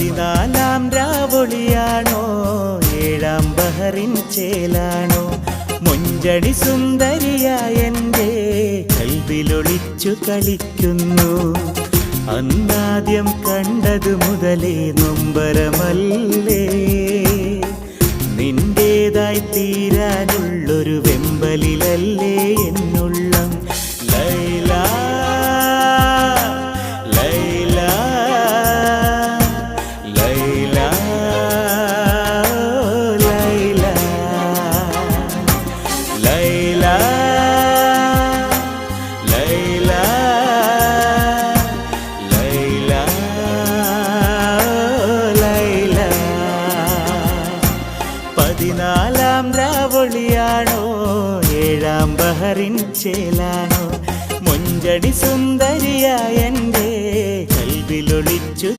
പതിനാലാം രാവൊളിയാണോ ഏഴാം ബഹറിൻ ചേലാണോ മൊഞ്ചടി സുന്ദരിയായ എൻ്റെ കൽവിലൊളിച്ചു കളിക്കുന്നു അന്നാദ്യം കണ്ടതു മുതലേ നൊമ്പരമല്ലേ നിന്റേതായി തീരാനുള്ളൊരു വെമ്പലിലല്ലേ എന്നുള്ളം ലൈല ലൈല ലൈല ലൈല ലൈല ലൈല ലൈല ലൈല പതിനാലാം രാവൊളിയാണോ ഏഴാം ബഹറിൻ ചേലാണോ മൊഞ്ചടി സുന്ദരിയായ എൻ്റെ കൽവിലൊളിച്ചു